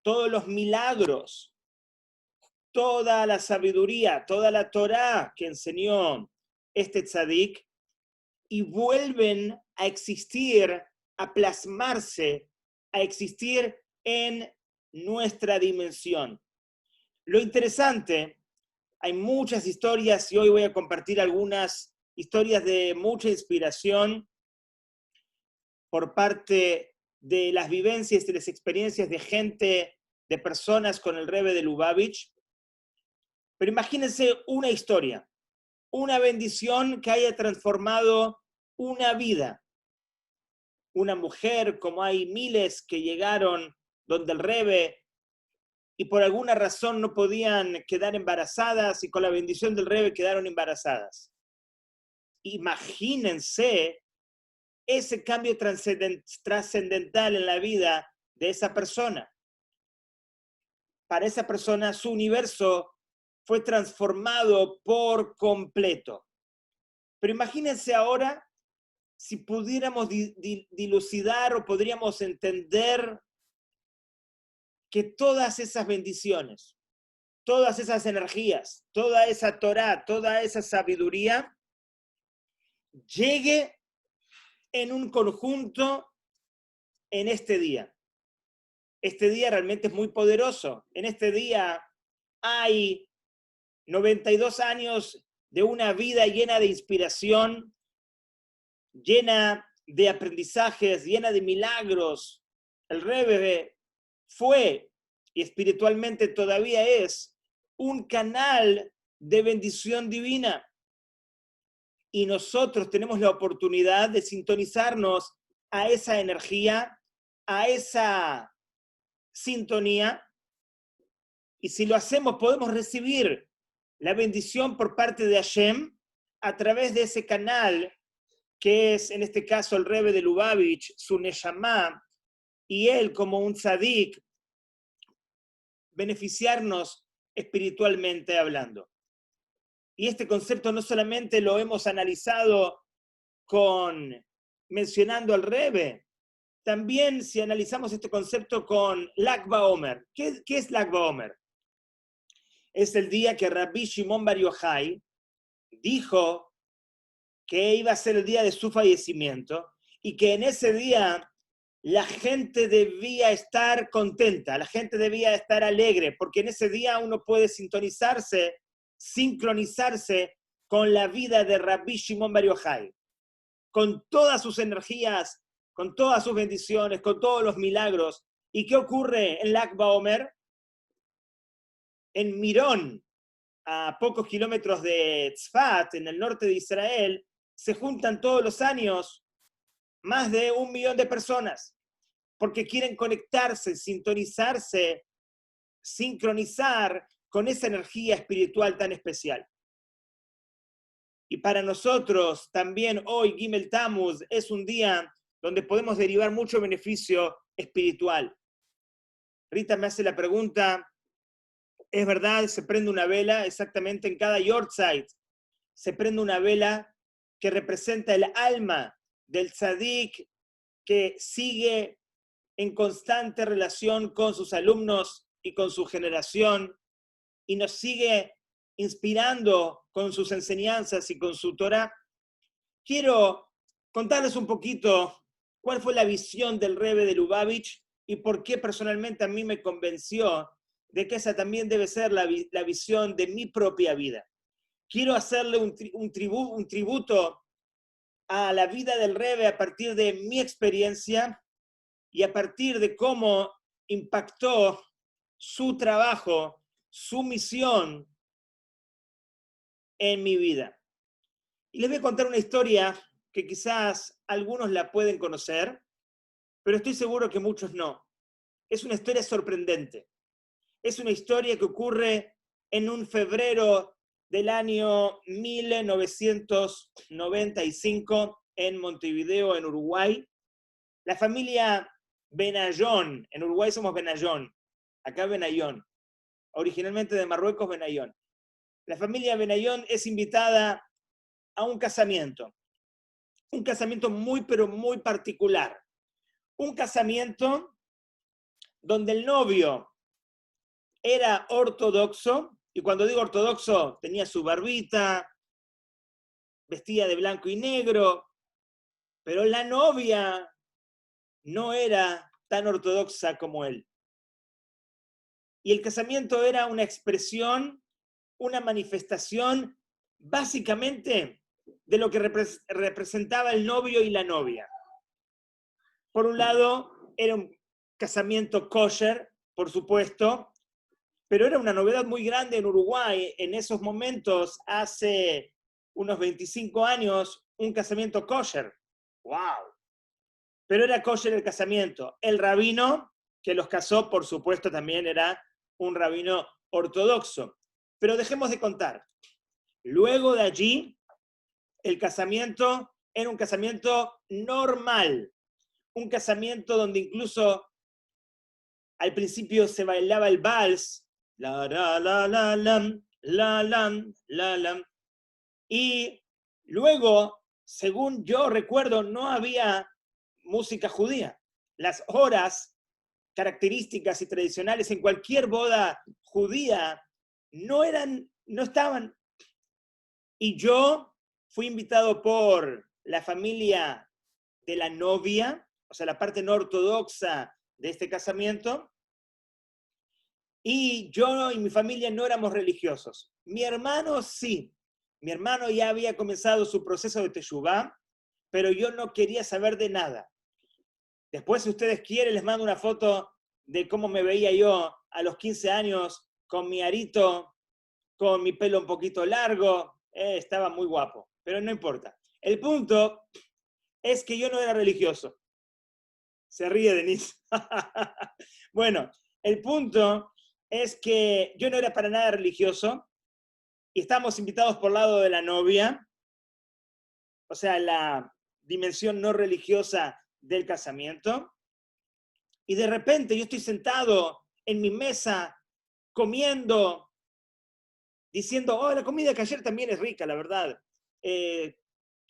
todos los milagros, toda la sabiduría, toda la Torá que enseñó este tzadik, y vuelven a existir, a plasmarse, a existir en nuestra dimensión. Lo interesante, hay muchas historias y hoy voy a compartir algunas historias de mucha inspiración por parte de las vivencias y las experiencias de gente, de personas con el Rebbe de Lubavitch. Pero imagínense una historia, una bendición que haya transformado una vida. Una mujer, como hay miles que llegaron donde el Rebbe y por alguna razón no podían quedar embarazadas y con la bendición del Rebbe quedaron embarazadas. Imagínense ese cambio trascendental en la vida de esa persona. Para esa persona su universo fue transformado por completo. Pero imagínense ahora si pudiéramos dilucidar o podríamos entender que todas esas bendiciones, todas esas energías, toda esa Torá, toda esa sabiduría, llegue en un conjunto en este día. Este día realmente es muy poderoso. En este día hay 92 años de una vida llena de inspiración, llena de aprendizajes, llena de milagros. El Rebbe fue y espiritualmente todavía es un canal de bendición divina. Y nosotros tenemos la oportunidad de sintonizarnos a esa energía, a esa sintonía. Y si lo hacemos, podemos recibir la bendición por parte de Hashem a través de ese canal que es, en este caso, el Rebbe de Lubavitch, su Neshama, y él como un tzadik, beneficiarnos espiritualmente hablando. Y este concepto no solamente lo hemos analizado mencionando al Rebbe, también si analizamos este concepto con Lag BaOmer. ¿Qué es Lag BaOmer? Es el día que Rabbi Shimon Bar Yochai dijo que iba a ser el día de su fallecimiento y que en ese día la gente debía estar contenta, la gente debía estar alegre, porque en ese día uno puede sincronizarse con la vida de Rabbi Shimon Bar Yochai, con todas sus energías, con todas sus bendiciones, con todos los milagros. ¿Y qué ocurre en Lag BaOmer? En Mirón, a pocos kilómetros de Tzfat, en el norte de Israel, se juntan todos los años más de 1 millón de personas, porque quieren conectarse, sintonizarse, sincronizar con esa energía espiritual tan especial. Y para nosotros también hoy, Gimel Tammuz, es un día donde podemos derivar mucho beneficio espiritual. Rita me hace la pregunta, ¿es verdad? Se prende una vela exactamente en cada Yortzeit. Se prende una vela que representa el alma del tzadik que sigue en constante relación con sus alumnos y con su generación y nos sigue inspirando con sus enseñanzas y con su Torah. Quiero contarles un poquito cuál fue la visión del Rebbe de Lubavitch y por qué personalmente a mí me convenció de que esa también debe ser la visión de mi propia vida. Quiero hacerle un tributo a la vida del Rebbe a partir de mi experiencia y a partir de cómo impactó su trabajo, su misión en mi vida. Y les voy a contar una historia que quizás algunos la pueden conocer, pero estoy seguro que muchos no. Es una historia sorprendente. Es una historia que ocurre en un febrero del año 1995 en Montevideo, en Uruguay. La familia Benayón, en Uruguay somos Benayón, acá Benayón, originalmente de Marruecos, Benayón. La familia Benayón es invitada a un casamiento muy, pero muy particular. Un casamiento donde el novio era ortodoxo, y cuando digo ortodoxo, tenía su barbita, vestía de blanco y negro, pero la novia no era tan ortodoxa como él. Y el casamiento era una expresión, una manifestación, básicamente, de lo que representaba el novio y la novia. Por un lado, era un casamiento kosher, por supuesto, pero era una novedad muy grande en Uruguay. En esos momentos, hace unos 25 años, un casamiento kosher. ¡Wow! Pero era kosher el casamiento. El rabino que los casó, por supuesto, también era un rabino ortodoxo. Pero dejemos de contar. Luego de allí, el casamiento era un casamiento normal. Un casamiento donde incluso al principio se bailaba el vals, la la la la lam, la lam, la lam. Y luego, según yo recuerdo, no había música judía. Las horas características y tradicionales en cualquier boda judía no estaban. Y yo fui invitado por la familia de la novia, o sea, la parte no ortodoxa de este casamiento, y yo y mi familia no éramos religiosos. Mi hermano sí. Mi hermano ya había comenzado su proceso de teshuvá, pero yo no quería saber de nada. Después, si ustedes quieren, les mando una foto de cómo me veía yo a los 15 años, con mi arito, con mi pelo un poquito largo. Estaba muy guapo, pero no importa. El punto es que yo no era religioso. Se ríe Denise. Bueno, el punto es que yo no era para nada religioso y estábamos invitados por lado de la novia, o sea, la dimensión no religiosa del casamiento. Y de repente yo estoy sentado en mi mesa comiendo, diciendo, oh, la comida que ayer también es rica, la verdad. Qué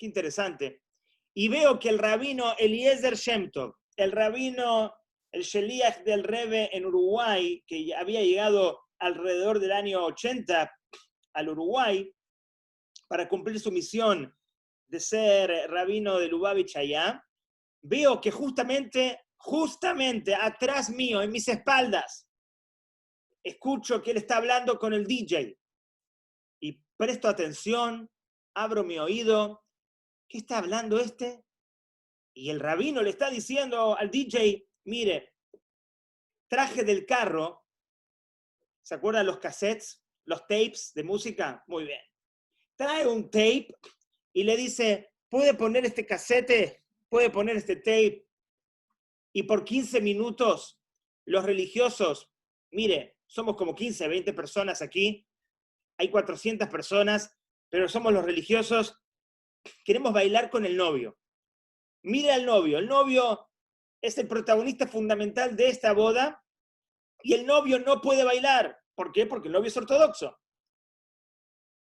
interesante. Y veo que el rabino Eliezer Shem Tov, el rabino, el Sheliach del Rebbe en Uruguay, que había llegado alrededor del año 80 al Uruguay para cumplir su misión de ser rabino de Lubavitch allá, veo que justamente atrás mío, en mis espaldas, escucho que él está hablando con el DJ. Y presto atención, abro mi oído. ¿Qué está hablando este? Y el rabino le está diciendo al DJ, mire, traje del carro, ¿se acuerdan los cassettes, los tapes de música? Muy bien. Trae un tape y le dice, ¿puede poner este cassette? ¿Puede poner este tape? Y por 15 minutos, los religiosos, mire, somos como 15, 20 personas aquí, hay 400 personas, pero somos los religiosos, queremos bailar con el novio. Mire al novio, el novio es el protagonista fundamental de esta boda y el novio no puede bailar. ¿Por qué? Porque el novio es ortodoxo.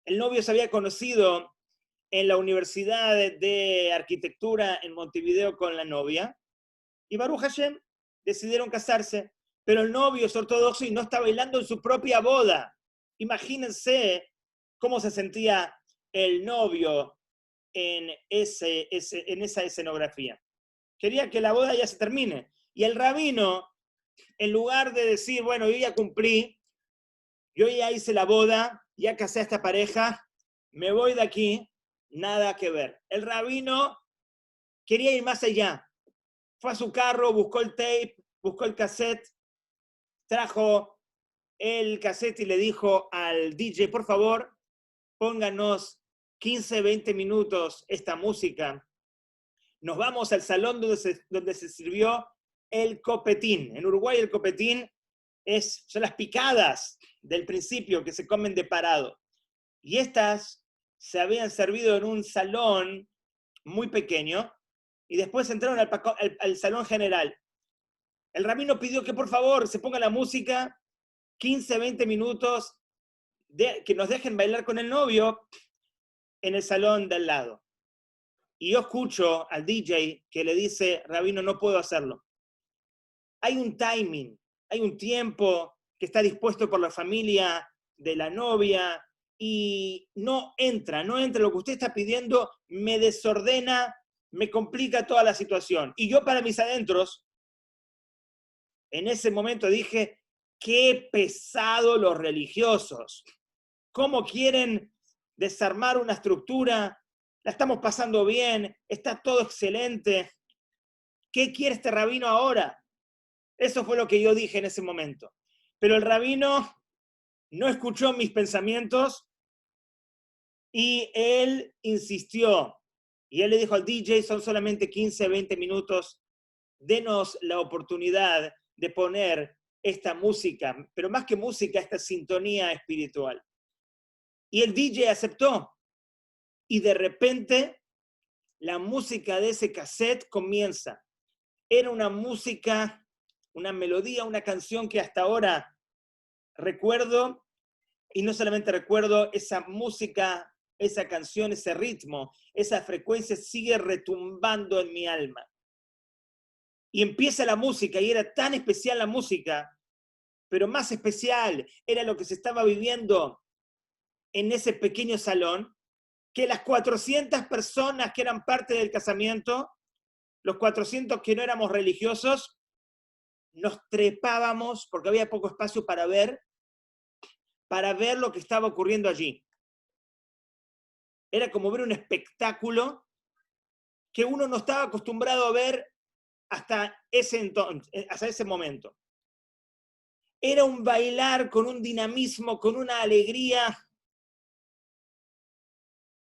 El novio se había conocido en la Universidad de Arquitectura en Montevideo con la novia y Baruch Hashem decidieron casarse, pero el novio es ortodoxo y no está bailando en su propia boda. Imagínense cómo se sentía el novio en esa escenografía. Quería que la boda ya se termine. Y el rabino, en lugar de decir, bueno, yo ya cumplí, yo ya hice la boda, ya casé a esta pareja, me voy de aquí, nada que ver. El rabino quería ir más allá. Fue a su carro, buscó el tape, buscó el cassette, trajo el cassette y le dijo al DJ, por favor, pónganos 15, 20 minutos esta música. Nos vamos al salón donde se sirvió el copetín. En Uruguay el copetín son las picadas del principio que se comen de parado. Y estas se habían servido en un salón muy pequeño y después entraron al salón general. El rabino pidió que por favor se ponga la música 15, 20 minutos, que nos dejen bailar con el novio en el salón de al lado. Y yo escucho al DJ que le dice, rabino, no puedo hacerlo. Hay un timing, hay un tiempo que está dispuesto por la familia de la novia, y no entra lo que usted está pidiendo, me desordena, me complica toda la situación. Y yo para mis adentros, en ese momento dije, qué pesado los religiosos, cómo quieren desarmar una estructura, la estamos pasando bien, está todo excelente, ¿qué quiere este rabino ahora? Eso fue lo que yo dije en ese momento. Pero el rabino no escuchó mis pensamientos y él insistió. Y él le dijo al DJ, son solamente 15, 20 minutos, denos la oportunidad de poner esta música, pero más que música, esta sintonía espiritual. Y el DJ aceptó. Y de repente, la música de ese cassette comienza. Era una música, una melodía, una canción que hasta ahora recuerdo, y no solamente recuerdo esa música, esa canción, ese ritmo, esa frecuencia sigue retumbando en mi alma. Y empieza la música, y era tan especial la música, pero más especial era lo que se estaba viviendo en ese pequeño salón, que las 400 personas que eran parte del casamiento, los 400 que no éramos religiosos, nos trepábamos, porque había poco espacio para ver lo que estaba ocurriendo allí. Era como ver un espectáculo que uno no estaba acostumbrado a ver hasta ese momento. Era un bailar con un dinamismo, con una alegría,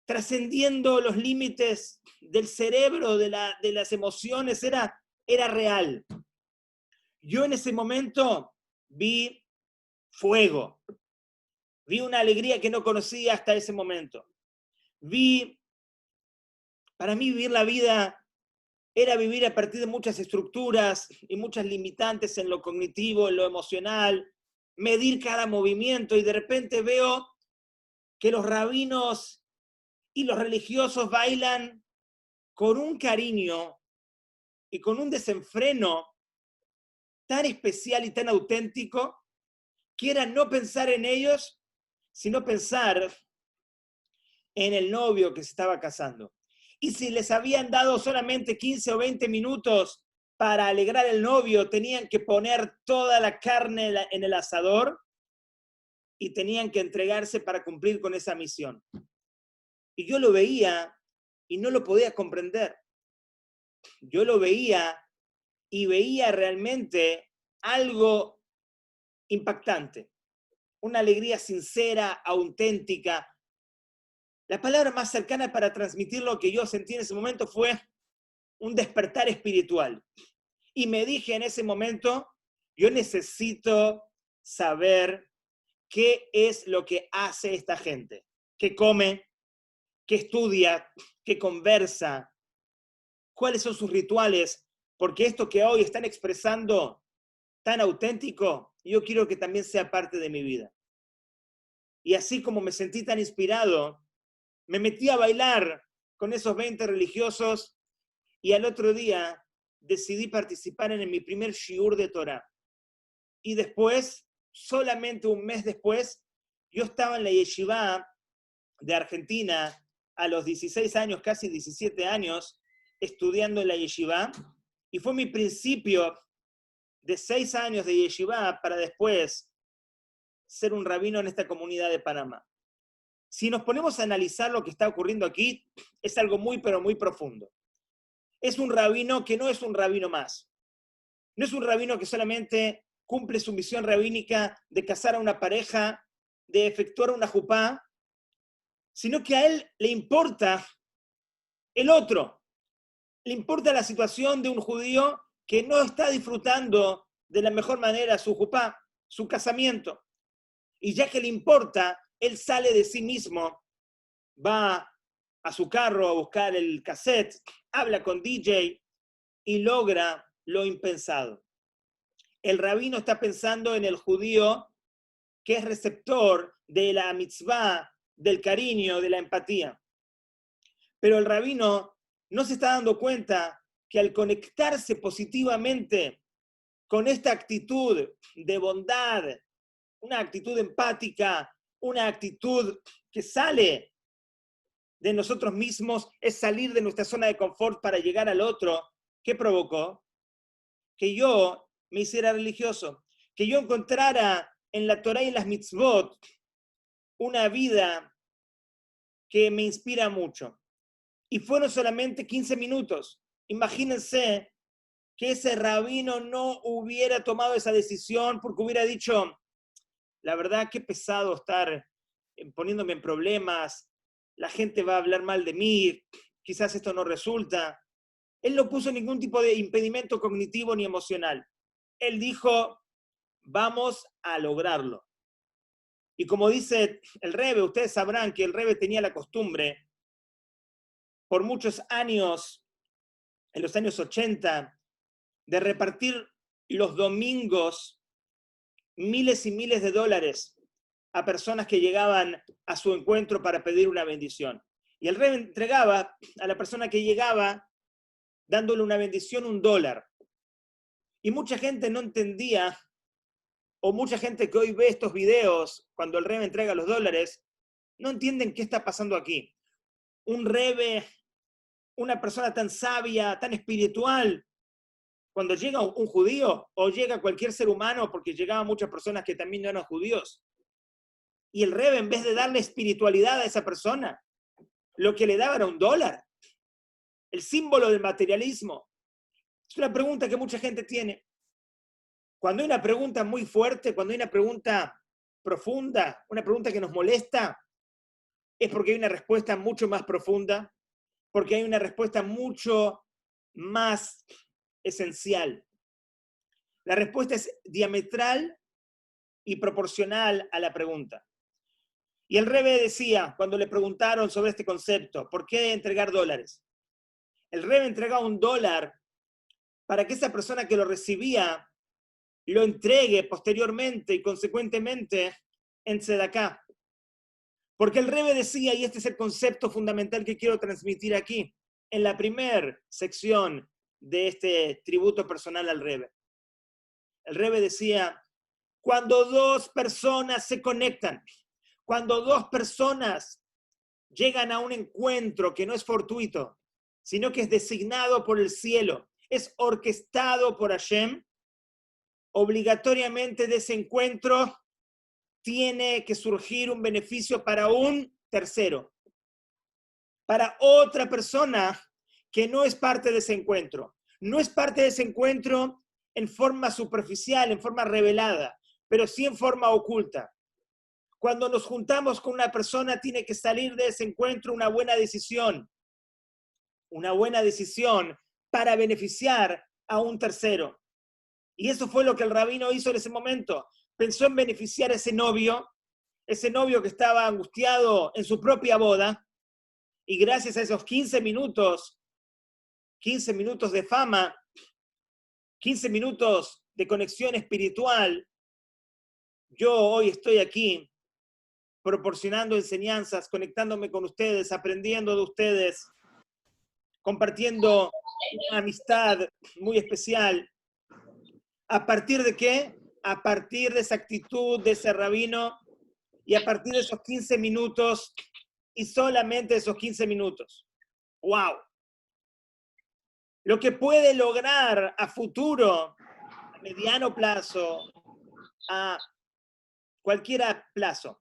trascendiendo los límites del cerebro, de las emociones, era real. Yo en ese momento vi fuego, vi una alegría que no conocía hasta ese momento. Para mí vivir la vida era vivir a partir de muchas estructuras y muchas limitantes en lo cognitivo, en lo emocional, medir cada movimiento, y de repente veo que los rabinos y los religiosos bailan con un cariño y con un desenfreno tan especial y tan auténtico, que era no pensar en ellos, sino pensar en el novio que se estaba casando. Y si les habían dado solamente 15 o 20 minutos para alegrar el novio, tenían que poner toda la carne en el asador y tenían que entregarse para cumplir con esa misión. Y yo lo veía y no lo podía comprender. Yo lo veía y veía realmente algo impactante, una alegría sincera, auténtica. La palabra más cercana para transmitir lo que yo sentí en ese momento fue un despertar espiritual. Y me dije en ese momento, yo necesito saber qué es lo que hace esta gente, qué come, qué estudia, qué conversa, cuáles son sus rituales, porque esto que hoy están expresando tan auténtico, yo quiero que también sea parte de mi vida. Y así como me sentí tan inspirado, me metí a bailar con esos 20 religiosos, y al otro día decidí participar en mi primer shiur de Torah. Y después, solamente un mes después, yo estaba en la yeshiva de Argentina a los 16 años, casi 17 años, estudiando en la yeshiva, y fue mi principio de 6 años de yeshiva para después ser un rabino en esta comunidad de Panamá. Si nos ponemos a analizar lo que está ocurriendo aquí, es algo muy, pero muy profundo. Es un rabino que no es un rabino más. No es un rabino que solamente cumple su misión rabínica de casar a una pareja, de efectuar una jupá, sino que a él le importa el otro. Le importa la situación de un judío que no está disfrutando de la mejor manera su jupá, su casamiento. Y ya que le importa, él sale de sí mismo, va a su carro a buscar el cassette, habla con DJ y logra lo impensado. El rabino está pensando en el judío que es receptor de la mitzvah, del cariño, de la empatía. Pero el rabino no se está dando cuenta que al conectarse positivamente con esta actitud de bondad, una actitud empática, una actitud que sale de nosotros mismos, es salir de nuestra zona de confort para llegar al otro. ¿Qué provocó? Que yo me hiciera religioso, que yo encontrara en la Torá y en las mitzvot una vida que me inspira mucho. Y fueron solamente 15 minutos. Imagínense que ese rabino no hubiera tomado esa decisión porque hubiera dicho, la verdad, qué pesado estar poniéndome en problemas, la gente va a hablar mal de mí, quizás esto no resulta. Él no puso ningún tipo de impedimento cognitivo ni emocional. Él dijo, vamos a lograrlo. Y como dice el Rebbe, ustedes sabrán que el Rebbe tenía la costumbre, por muchos años, en los años 80, de repartir los domingos miles y miles de dólares a personas que llegaban a su encuentro para pedir una bendición. Y el Rebbe entregaba a la persona que llegaba, dándole una bendición, $1. Y mucha gente no entendía, o mucha gente que hoy ve estos videos, cuando el Rebbe entrega los $, no entienden qué está pasando aquí. Un Rebbe, una persona tan sabia, tan espiritual, cuando llega un judío o llega cualquier ser humano, porque llegaban muchas personas que también no eran judíos, y el Rebbe, en vez de darle espiritualidad a esa persona, lo que le daba era $1, el símbolo del materialismo. Es una pregunta que mucha gente tiene. Cuando hay una pregunta muy fuerte, cuando hay una pregunta profunda, una pregunta que nos molesta, es porque hay una respuesta mucho más profunda, porque hay una respuesta mucho más esencial. La respuesta es diametral y proporcional a la pregunta. Y el Rebbe decía, cuando le preguntaron sobre este concepto, ¿por qué entregar $? El Rebbe entregaba $1 para que esa persona que lo recibía lo entregue posteriormente y consecuentemente en Tzedaká. Porque el Rebbe decía, y este es el concepto fundamental que quiero transmitir aquí, en la primera sección de este tributo personal al Rebbe. El Rebbe decía, cuando dos personas se conectan, cuando dos personas llegan a un encuentro que no es fortuito, sino que es designado por el cielo, es orquestado por Hashem, obligatoriamente de ese encuentro tiene que surgir un beneficio para un tercero, para otra persona que no es parte de ese encuentro. No es parte de ese encuentro en forma superficial, en forma revelada, pero sí en forma oculta. Cuando nos juntamos con una persona, tiene que salir de ese encuentro una buena decisión para beneficiar a un tercero. Y eso fue lo que el rabino hizo en ese momento. Pensó en beneficiar a ese novio que estaba angustiado en su propia boda, y gracias a esos 15 minutos de fama, 15 minutos de conexión espiritual, yo hoy estoy aquí proporcionando enseñanzas, conectándome con ustedes, aprendiendo de ustedes, compartiendo una amistad muy especial. ¿A partir de qué? A partir de esa actitud de ese rabino y a partir de esos 15 minutos y solamente esos 15 minutos. ¡Wow! Lo que puede lograr a futuro, a mediano plazo, a cualquier plazo,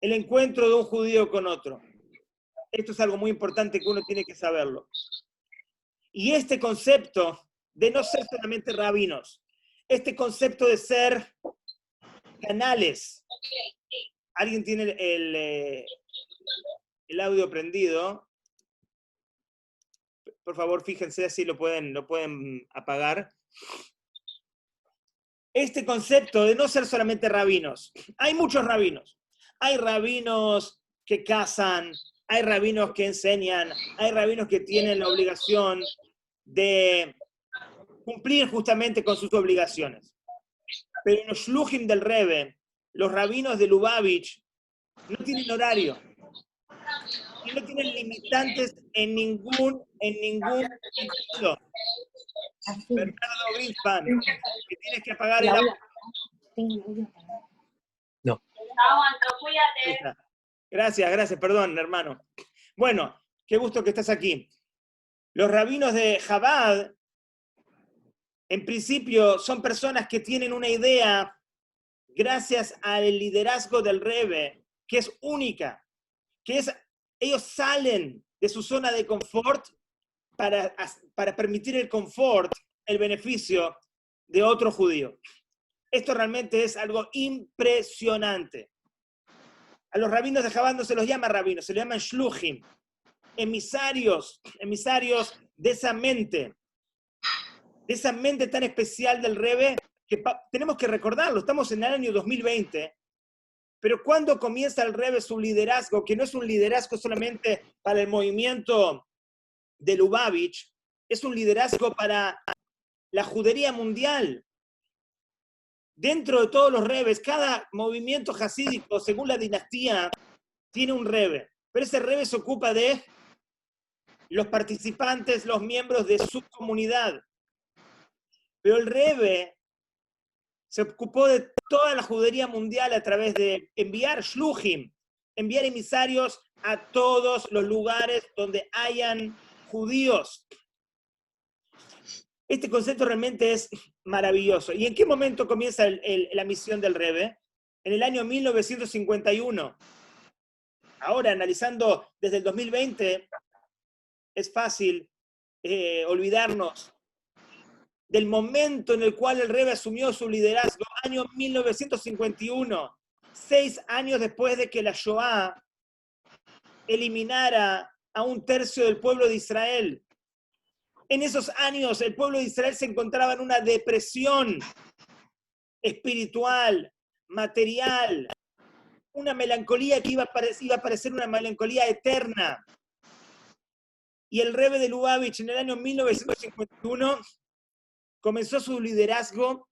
el encuentro de un judío con otro. Esto es algo muy importante que uno tiene que saberlo. Y este concepto de no ser solamente rabinos, este concepto de ser canales. ¿Alguien tiene el audio prendido? Por favor, fíjense si lo pueden apagar. Este concepto de no ser solamente rabinos. Hay muchos rabinos. Hay rabinos que cazan, hay rabinos que enseñan, hay rabinos que tienen la obligación de cumplir justamente con sus obligaciones. Pero en los shluchim del Rebbe, los rabinos de Lubavitch, no tienen horario y no tienen limitantes en ningún sentido. Bernardo Greenspan, que tienes que apagar el audio. Ahí está. Gracias, gracias, perdón, hermano. Bueno, qué gusto que estás aquí. Los rabinos de Chabad, en principio, son personas que tienen una idea, gracias al liderazgo del Rebbe, que es única, que es, ellos salen de su zona de confort para permitir el confort, el beneficio de otro judío. Esto realmente es algo impresionante. A los rabinos de Chabad no se los llama rabinos, se los llaman shluchim, emisarios de esa mente tan especial del Rebbe, que tenemos que recordarlo, estamos en el año 2020, pero cuando comienza el Rebbe su liderazgo, que no es un liderazgo solamente para el movimiento de Lubavitch, es un liderazgo para la judería mundial. Dentro de todos los Rebbes, cada movimiento jasídico, según la dinastía, tiene un Rebbe, pero ese Rebbe se ocupa de los participantes, los miembros de su comunidad. Pero el Rebbe se ocupó de toda la judería mundial a través de enviar shluchim, enviar emisarios a todos los lugares donde hayan judíos. Este concepto realmente es maravilloso. ¿Y en qué momento comienza la misión del Rebbe? En el año 1951. Ahora, analizando desde el 2020, es fácil olvidarnos del momento en el cual el Rebbe asumió su liderazgo, año 1951, 6 años después de que la Shoah eliminara a un tercio del pueblo de Israel. En esos años el pueblo de Israel se encontraba en una depresión espiritual, material, una melancolía que iba a parecer una melancolía eterna. Y el Rebbe de Lubavitch en el año 1951 comenzó su liderazgo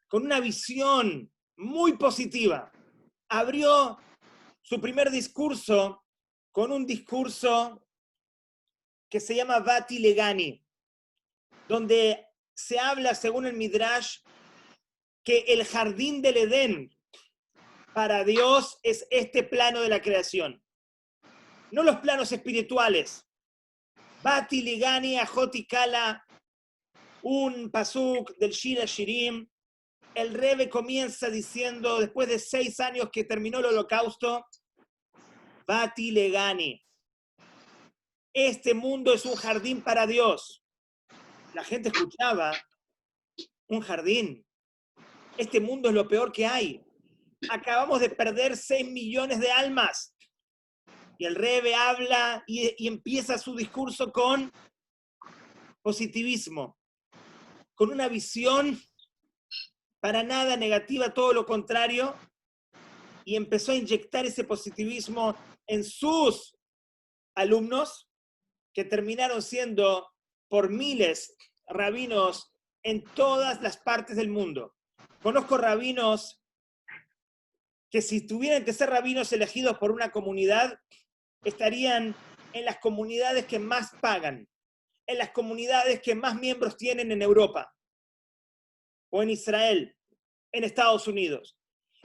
con una visión muy positiva. Abrió su primer discurso con un discurso que se llama Vati Legani, donde se habla, según el Midrash, que el jardín del Edén para Dios es este plano de la creación, no los planos espirituales. Vati Legani Ajoti Kala, un pasuk del Shir HaShirim. El Rebbe comienza diciendo, después de 6 años que terminó el holocausto, Vati Legani, este mundo es un jardín para Dios. La gente escuchaba, un jardín, este mundo es lo peor que hay. Acabamos de perder 6 millones de almas. Y el Rebbe habla y empieza su discurso con positivismo, con una visión para nada negativa, todo lo contrario, y empezó a inyectar ese positivismo en sus alumnos, que terminaron siendo por miles rabinos en todas las partes del mundo. Conozco rabinos que si tuvieran que ser rabinos elegidos por una comunidad, estarían en las comunidades que más pagan, en las comunidades que más miembros tienen en Europa, o en Israel, en Estados Unidos.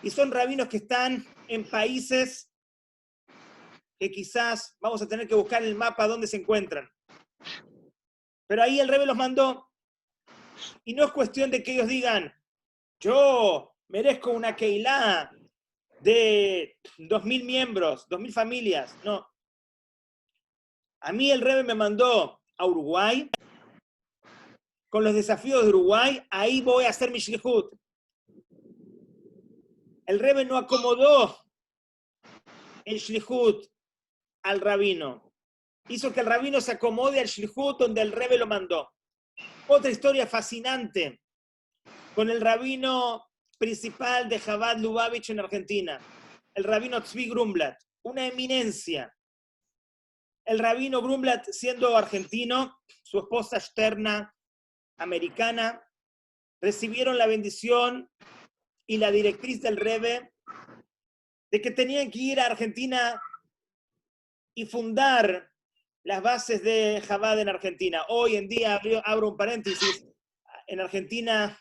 Y son rabinos que están en países que quizás vamos a tener que buscar en el mapa dónde se encuentran. Pero ahí el Rebbe los mandó. Y no es cuestión de que ellos digan, yo merezco una Keilah de 2.000 miembros, 2.000 familias. No. A mí el Rebbe me mandó a Uruguay. Con los desafíos de Uruguay, ahí voy a hacer mi shlichut. El Rebbe no acomodó el shlichut al rabino. Hizo que el rabino se acomode al shlichut donde el Rebbe lo mandó. Otra historia fascinante con el rabino principal de Chabad Lubavitch en Argentina, el rabino Tzvi Grumblat, una eminencia. El rabino Grumblat, siendo argentino, su esposa externa, americana, recibieron la bendición y la directriz del Rebbe de que tenían que ir a Argentina y fundar las bases de Chabad en Argentina. Hoy en día, abro un paréntesis, en Argentina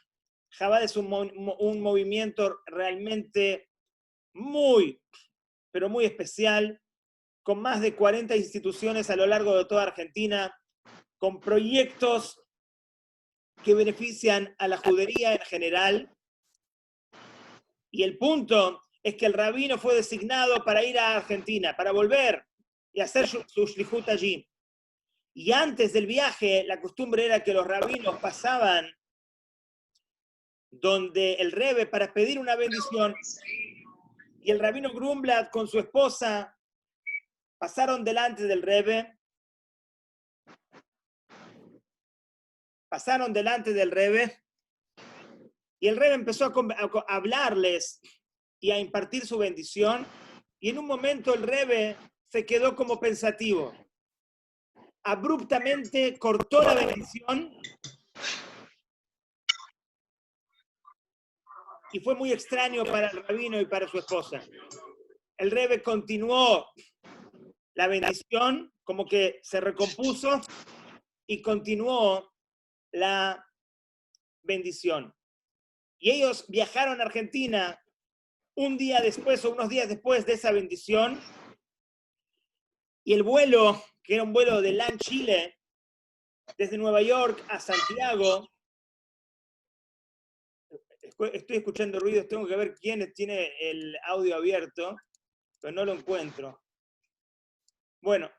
Chabad es un movimiento realmente muy, pero muy especial, con más de 40 instituciones a lo largo de toda Argentina, con proyectos que benefician a la judería en general. Y el punto es que el rabino fue designado para ir a Argentina, para volver y hacer su shlihut allí. Y antes del viaje, la costumbre era que los rabinos pasaban donde el Rebbe para pedir una bendición. Y el rabino Grunblatt con su esposa pasaron delante del Rebbe. Pasaron delante del Rebbe. Y el Rebbe empezó a hablarles y a impartir su bendición. Y en un momento el Rebbe se quedó como pensativo. Abruptamente cortó la bendición y fue muy extraño para el rabino y para su esposa. El Rebbe continuó la bendición, como que se recompuso y continuó la bendición. Y ellos viajaron a Argentina un día después o unos días después de esa bendición. Y el vuelo, que era un vuelo de LAN Chile, desde Nueva York a Santiago, estoy escuchando ruidos, tengo que ver quién tiene el audio abierto, pero no lo encuentro. Bueno,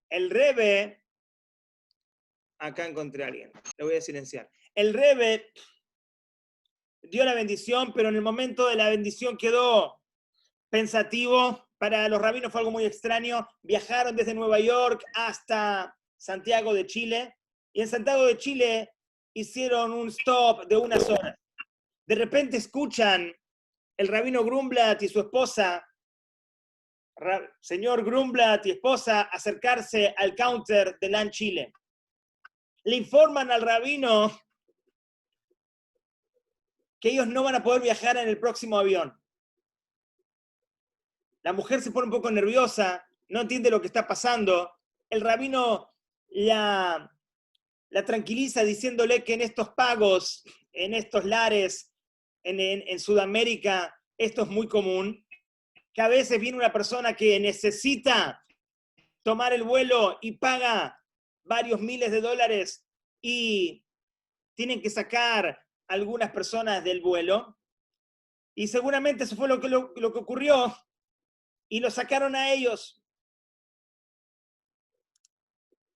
el Rebbe, acá encontré a alguien, lo voy a silenciar. El Rebbe dio la bendición, pero en el momento de la bendición quedó pensativo. Para los rabinos fue algo muy extraño. Viajaron desde Nueva York hasta Santiago de Chile, y en Santiago de Chile hicieron un stop de unas horas. De repente escuchan el rabino Grunblatt y su esposa, señor Grunblatt y esposa, acercarse al counter de LAN Chile. Le informan al rabino que ellos no van a poder viajar en el próximo avión. La mujer se pone un poco nerviosa, no entiende lo que está pasando. El rabino la tranquiliza diciéndole que en estos pagos, en estos lares, en Sudamérica, esto es muy común, que a veces viene una persona que necesita tomar el vuelo y paga varios miles de dólares y tienen que sacar algunas personas del vuelo. Y seguramente eso fue lo que ocurrió. Y lo sacaron a ellos.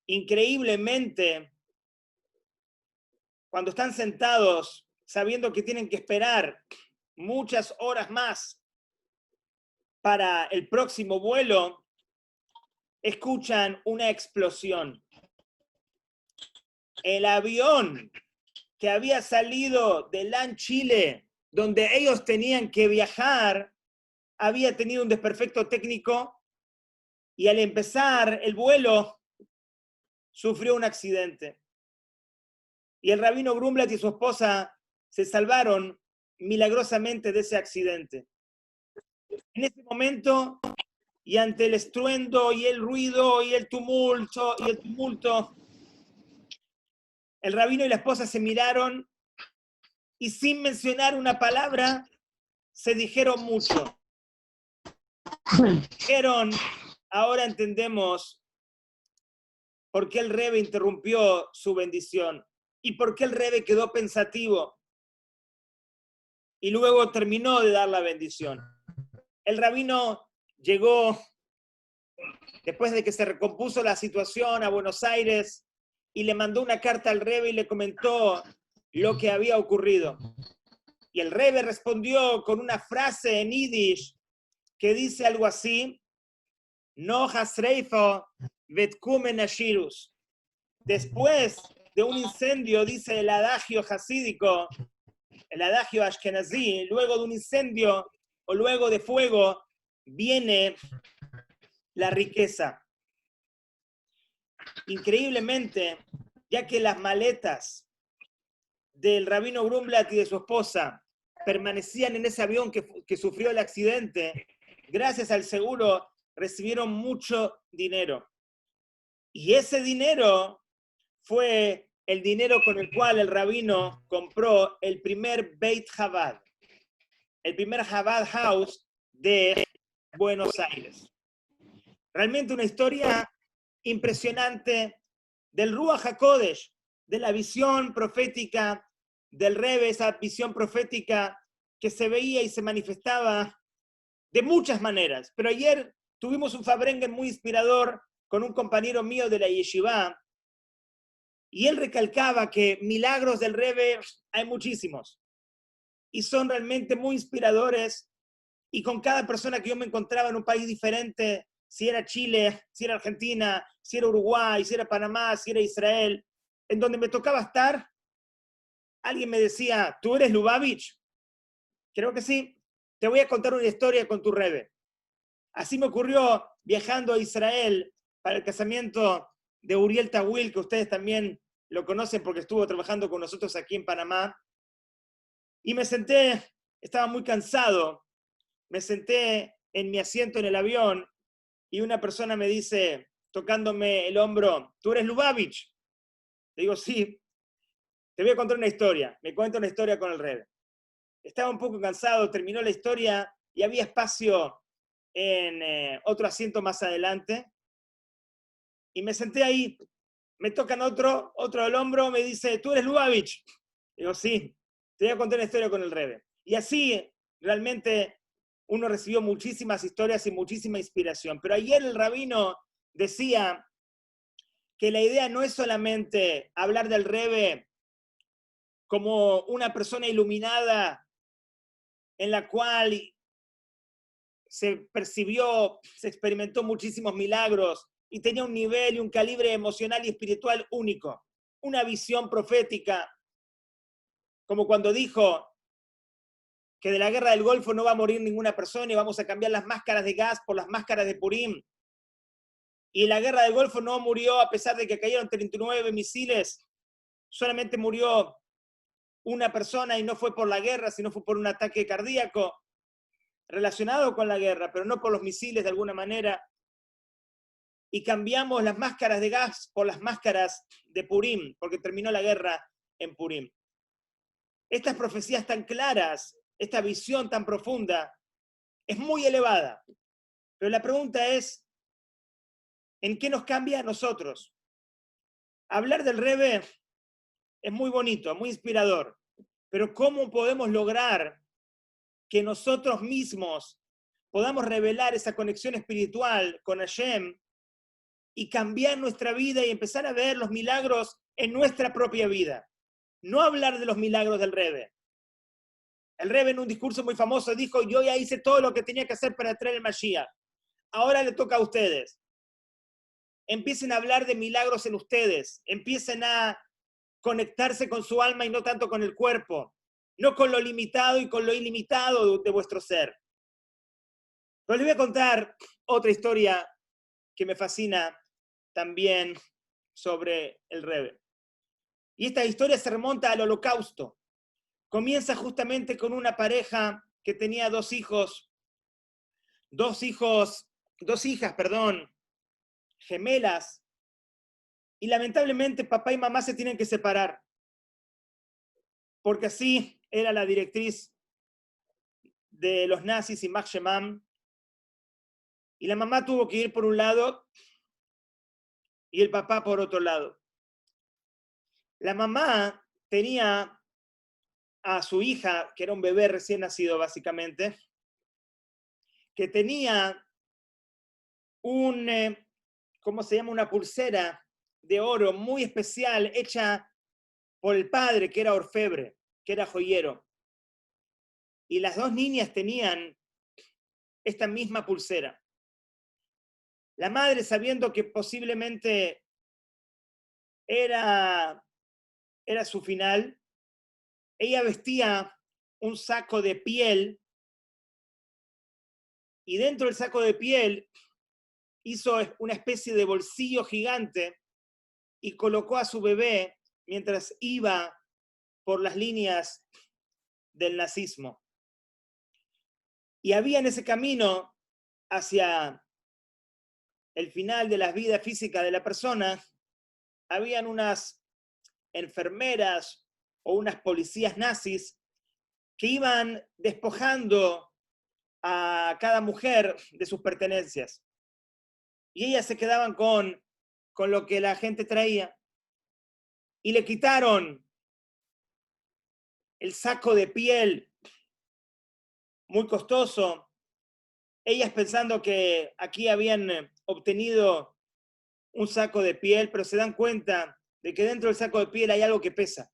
Increíblemente, cuando están sentados, sabiendo que tienen que esperar muchas horas más para el próximo vuelo, escuchan una explosión. El avión que había salido de LAN Chile, donde ellos tenían que viajar, había tenido un desperfecto técnico y al empezar el vuelo sufrió un accidente. Y el rabino Grunblatt y su esposa se salvaron milagrosamente de ese accidente. En ese momento, y ante el estruendo y el ruido y el tumulto, el rabino y la esposa se miraron y sin mencionar una palabra se dijeron mucho. Dijeron, ahora entendemos por qué el Rebbe interrumpió su bendición y por qué el Rebbe quedó pensativo y luego terminó de dar la bendición. El rabino llegó, después de que se recompuso la situación, a Buenos Aires y le mandó una carta al Rebbe y le comentó lo que había ocurrido. Y el Rebbe respondió con una frase en Yiddish que dice algo así: No hasreifo vetkumen ashirus. Después de un incendio, dice el adagio hasídico, el adagio ashkenazí, luego de un incendio o luego de fuego, viene la riqueza. Increíblemente, ya que las maletas del rabino Grunblatt y de su esposa permanecían en ese avión que sufrió el accidente, gracias al seguro recibieron mucho dinero. Y ese dinero fue el dinero con el cual el rabino compró el primer Beit Chabad. el primer Chabad House de Buenos Aires. Realmente una historia impresionante del Ruach HaKodesh, de la visión profética del Rebbe, esa visión profética que se veía y se manifestaba de muchas maneras. Pero ayer tuvimos un Fabrengen muy inspirador con un compañero mío de la Yeshiva, y él recalcaba que milagros del Rebbe hay muchísimos, y son realmente muy inspiradores, y con cada persona que yo me encontraba en un país diferente, si era Chile, si era Argentina, si era Uruguay, si era Panamá, si era Israel, en donde me tocaba estar, alguien me decía, ¿tú eres Lubavitch? Creo que sí. Te voy a contar una historia con tu Rebbe. Así me ocurrió viajando a Israel para el casamiento de Uriel Tawil, que ustedes también lo conocen porque estuvo trabajando con nosotros aquí en Panamá. Y me senté, estaba muy cansado, me senté en mi asiento en el avión y una persona me dice, tocándome el hombro, ¿tú eres Lubavitch? Le digo, sí. Te voy a contar una historia. Me cuenta una historia con el Rebbe. Estaba un poco cansado, terminó la historia y había espacio en otro asiento más adelante. Y me senté ahí, me tocan otro del hombro, me dice, ¿tú eres Lubavitch? Digo, sí, te voy a contar una historia con el Rebbe. Y así realmente uno recibió muchísimas historias y muchísima inspiración. Pero ayer el rabino decía que la idea no es solamente hablar del Rebbe como una persona iluminada en la cual se percibió, se experimentó muchísimos milagros y tenía un nivel y un calibre emocional y espiritual único. Una visión profética, como cuando dijo que de la guerra del Golfo no va a morir ninguna persona y vamos a cambiar las máscaras de gas por las máscaras de Purim. Y la guerra del Golfo no murió a pesar de que cayeron 39 misiles, solamente murió una persona y no fue por la guerra, sino fue por un ataque cardíaco relacionado con la guerra, pero no por los misiles de alguna manera. Y cambiamos las máscaras de gas por las máscaras de Purim, porque terminó la guerra en Purim. Estas profecías tan claras, esta visión tan profunda, es muy elevada. Pero la pregunta es, ¿en qué nos cambia a nosotros? Hablar del Rebbe es muy bonito, muy inspirador, pero ¿cómo podemos lograr que nosotros mismos podamos revelar esa conexión espiritual con Hashem y cambiar nuestra vida y empezar a ver los milagros en nuestra propia vida? No hablar de los milagros del Rebbe. El Rebbe en un discurso muy famoso dijo, yo ya hice todo lo que tenía que hacer para traer el Mashiach. Ahora le toca a ustedes. Empiecen a hablar de milagros en ustedes. Empiecen a conectarse con su alma y no tanto con el cuerpo. No con lo limitado y con lo ilimitado de vuestro ser. Pero les voy a contar otra historia que me fascina también sobre el Rebbe. Y esta historia se remonta al Holocausto. Comienza justamente con una pareja que tenía dos hijas, gemelas, y lamentablemente papá y mamá se tienen que separar, porque así era la directriz de los nazis y Max Shemam, y la mamá tuvo que ir por un lado y el papá por otro lado. La mamá tenía a su hija, que era un bebé recién nacido básicamente, que tenía ¿cómo se llama? Una pulsera de oro muy especial hecha por el padre, que era orfebre, que era joyero. Y las dos niñas tenían esta misma pulsera. La madre, sabiendo que posiblemente era su final, ella vestía un saco de piel y dentro del saco de piel hizo una especie de bolsillo gigante y colocó a su bebé mientras iba por las líneas del nazismo. Y había en ese camino hacia el final de la vida física de la persona, habían unas enfermeras o unas policías nazis que iban despojando a cada mujer de sus pertenencias. Y ellas se quedaban con lo que la gente traía. Y le quitaron el saco de piel muy costoso, ellas pensando que aquí habían obtenido un saco de piel, pero se dan cuenta de que dentro del saco de piel hay algo que pesa.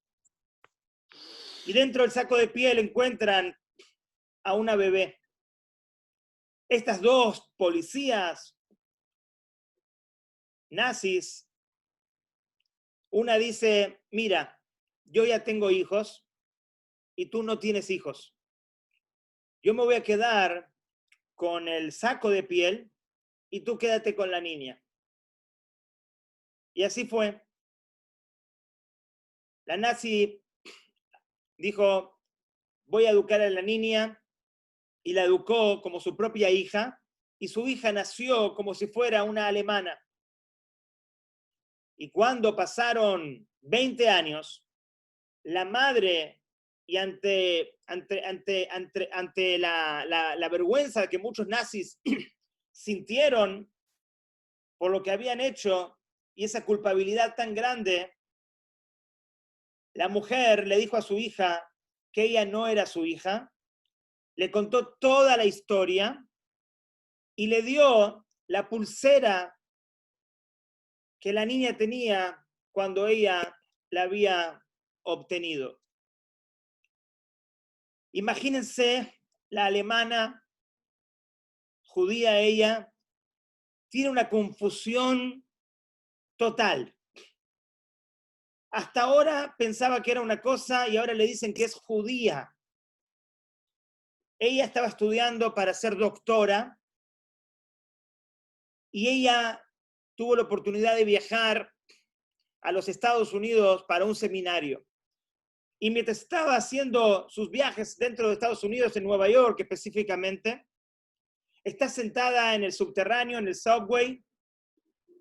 Y dentro del saco de piel encuentran a una bebé. Estas dos policías nazis, una dice, mira, yo ya tengo hijos y tú no tienes hijos. Yo me voy a quedar con el saco de piel y tú quédate con la niña. Y así fue. La nazi dijo, voy a educar a la niña, y la educó como su propia hija, y su hija nació como si fuera una alemana. Y cuando pasaron 20 años, la madre, y ante la vergüenza que muchos nazis sintieron por lo que habían hecho, y esa culpabilidad tan grande, la mujer le dijo a su hija que ella no era su hija, le contó toda la historia y le dio la pulsera que la niña tenía cuando ella la había obtenido. Imagínense, la alemana, judía ella, tiene una confusión total. Hasta ahora pensaba que era una cosa y ahora le dicen que es judía. Ella estaba estudiando para ser doctora y ella tuvo la oportunidad de viajar a los Estados Unidos para un seminario. Y mientras estaba haciendo sus viajes dentro de Estados Unidos, en Nueva York específicamente, está sentada en el subterráneo, en el subway,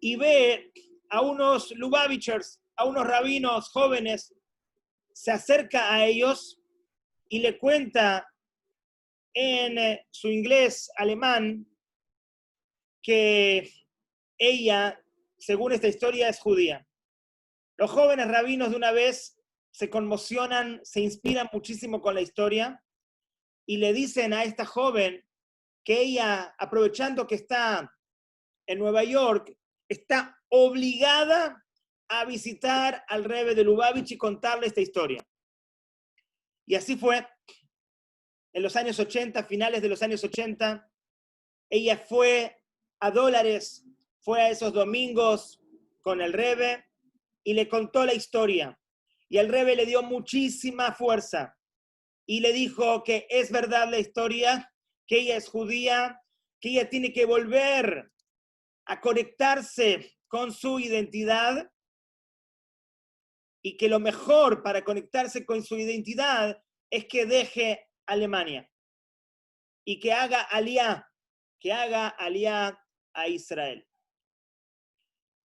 y ve a unos Lubavitchers, a unos rabinos jóvenes, se acerca a ellos y le cuenta en su inglés alemán que ella, según esta historia, es judía. Los jóvenes rabinos de una vez se conmocionan, se inspiran muchísimo con la historia y le dicen a esta joven que ella, aprovechando que está en Nueva York, está obligada a visitar al Rebbe de Lubavitch y contarle esta historia. Y así fue. En los años 80, finales de los años 80, ella fue a Dólares, fue a esos domingos con el Rebbe y le contó la historia. Y el Rebbe le dio muchísima fuerza y le dijo que es verdad la historia, que ella es judía, que ella tiene que volver a conectarse con su identidad y que lo mejor para conectarse con su identidad es que deje Alemania y que haga aliyá a Israel.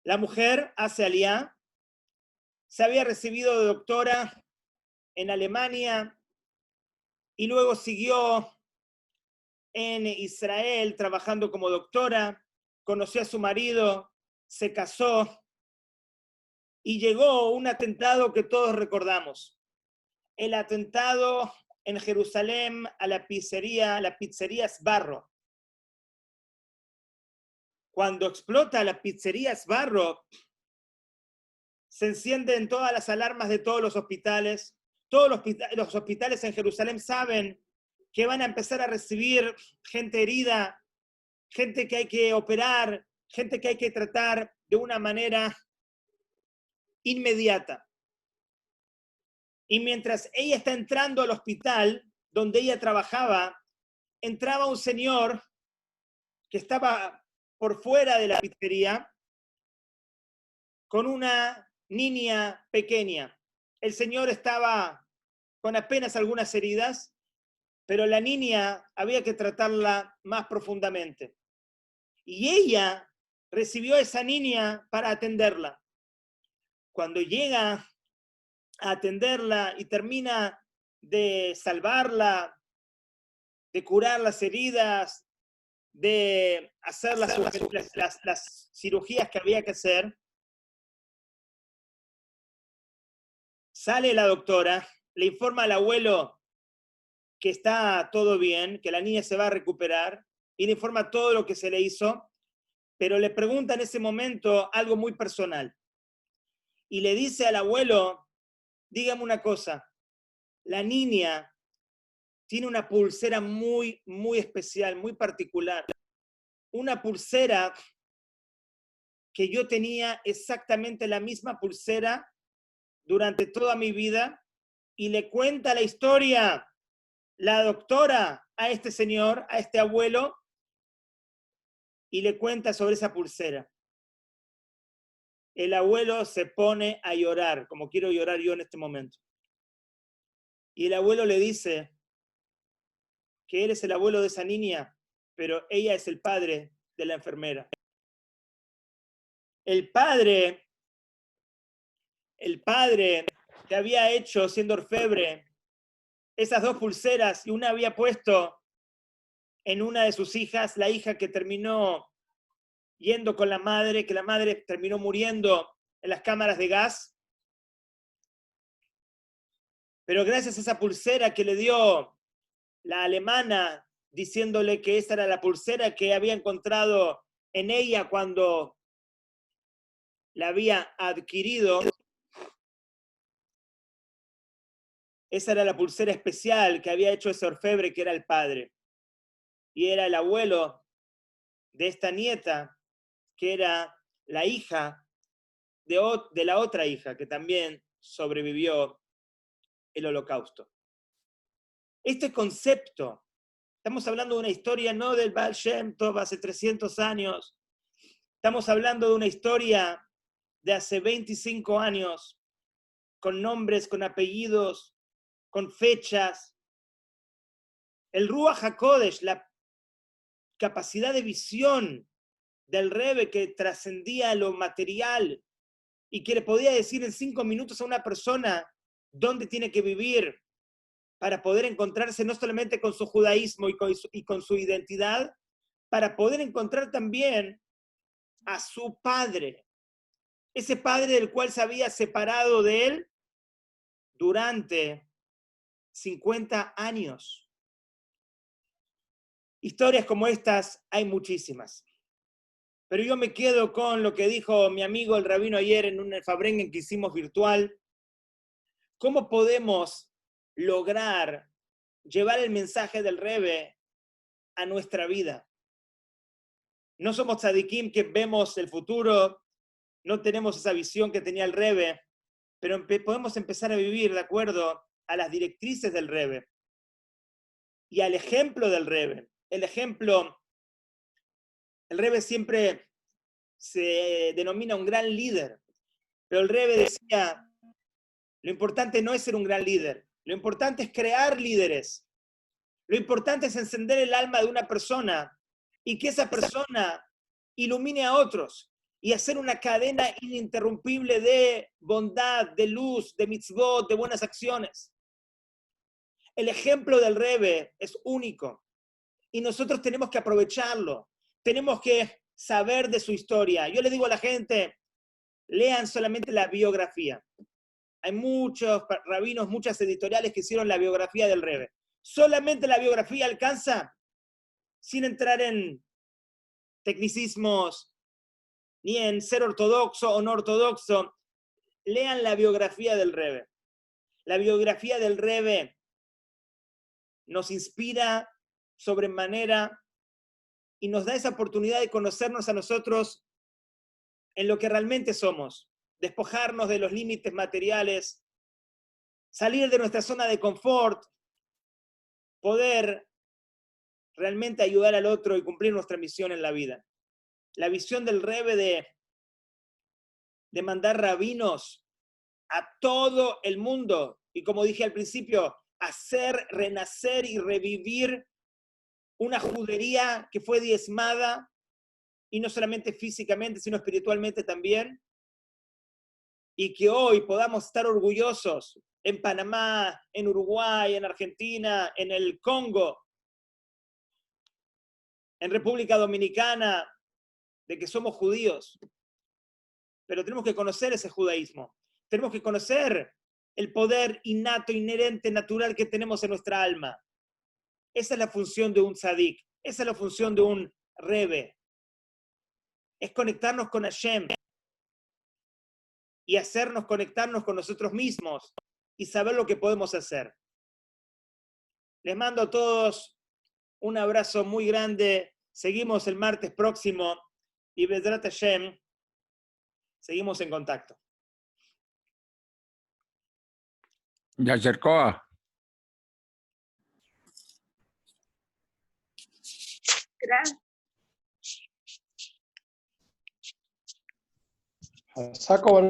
La mujer hace aliyá, se había recibido de doctora en Alemania y luego siguió en Israel trabajando como doctora, conoció a su marido, se casó y llegó un atentado que todos recordamos. El atentado en Jerusalén a la pizzería Sbarro. Cuando explota la pizzería Sbarro, se encienden todas las alarmas de todos los hospitales. Todos los hospitales en Jerusalén saben que van a empezar a recibir gente herida, gente que hay que operar, gente que hay que tratar de una manera inmediata. Y mientras ella está entrando al hospital donde ella trabajaba, entraba un señor que estaba por fuera de la pizzería con una niña pequeña. El señor estaba con apenas algunas heridas, pero la niña había que tratarla más profundamente. Y ella recibió a esa niña para atenderla. Cuando llega a atenderla y termina de salvarla, de curar las heridas, de hacer las cirugías que había que hacer. Sale la doctora, le informa al abuelo que está todo bien, que la niña se va a recuperar, y le informa todo lo que se le hizo, pero le pregunta en ese momento algo muy personal. Y le dice al abuelo, dígame una cosa, la niña tiene una pulsera muy, muy especial, muy particular. Una pulsera que yo tenía exactamente la misma pulsera durante toda mi vida, y le cuenta la historia la doctora a este señor, a este abuelo, y le cuenta sobre esa pulsera. El abuelo se pone a llorar, como quiero llorar yo en este momento. Y el abuelo le dice que él es el abuelo de esa niña, pero ella es el padre de la enfermera. El padre que había hecho siendo orfebre esas dos pulseras, y una había puesto en una de sus hijas, la hija que terminó yendo con la madre, que la madre terminó muriendo en las cámaras de gas. Pero gracias a esa pulsera que le dio la alemana, diciéndole que esa era la pulsera que había encontrado en ella cuando la había adquirido, esa era la pulsera especial que había hecho ese orfebre, que era el padre. Y era el abuelo de esta nieta, que era la hija de la otra hija, que también sobrevivió el holocausto. Este concepto, estamos hablando de una historia no del Baal Shem Tov hace 300 años, estamos hablando de una historia de hace 25 años, con nombres, con apellidos, con fechas. El Ruach HaKodesh, la capacidad de visión del Rebbe que trascendía lo material y que le podía decir en 5 minutos a una persona dónde tiene que vivir para poder encontrarse no solamente con su judaísmo y con su identidad, para poder encontrar también a su padre, ese padre del cual se había separado de él durante 50 años. Historias como estas hay muchísimas. Pero yo me quedo con lo que dijo mi amigo el rabino ayer en un Fabrengen que hicimos virtual. ¿Cómo podemos lograr llevar el mensaje del Rebbe a nuestra vida? No somos tzadikim que vemos el futuro, no tenemos esa visión que tenía el Rebbe, pero podemos empezar a vivir de acuerdo a las directrices del Rebbe y al ejemplo del Rebbe. El Rebbe siempre se denomina un gran líder, pero el Rebbe decía, lo importante no es ser un gran líder, lo importante es crear líderes. Lo importante es encender el alma de una persona y que esa persona ilumine a otros y hacer una cadena ininterrumpible de bondad, de luz, de mitzvot, de buenas acciones. El ejemplo del Rebbe es único y nosotros tenemos que aprovecharlo. Tenemos que saber de su historia. Yo le digo a la gente, lean solamente la biografía. Hay muchos rabinos, muchas editoriales que hicieron la biografía del Rebbe. Solamente la biografía alcanza, sin entrar en tecnicismos, ni en ser ortodoxo o no ortodoxo. Lean la biografía del Rebbe. La biografía del Rebbe nos inspira sobremanera y nos da esa oportunidad de conocernos a nosotros en lo que realmente somos, despojarnos de los límites materiales, salir de nuestra zona de confort, poder realmente ayudar al otro y cumplir nuestra misión en la vida. La visión del Rebbe de mandar rabinos a todo el mundo y, como dije al principio, hacer renacer y revivir una judería que fue diezmada, y no solamente físicamente, sino espiritualmente también, y que hoy podamos estar orgullosos en Panamá, en Uruguay, en Argentina, en el Congo, en República Dominicana, de que somos judíos. Pero tenemos que conocer ese judaísmo. Tenemos que conocer el poder innato, inherente, natural que tenemos en nuestra alma. Esa es la función de un tzadik. Esa es la función de un rebe. Es conectarnos con Hashem y hacernos conectarnos con nosotros mismos y saber lo que podemos hacer. Les mando a todos un abrazo muy grande. Seguimos el martes próximo y Bedrat Hashem, seguimos en contacto. Ya acercó. Gracias. Saco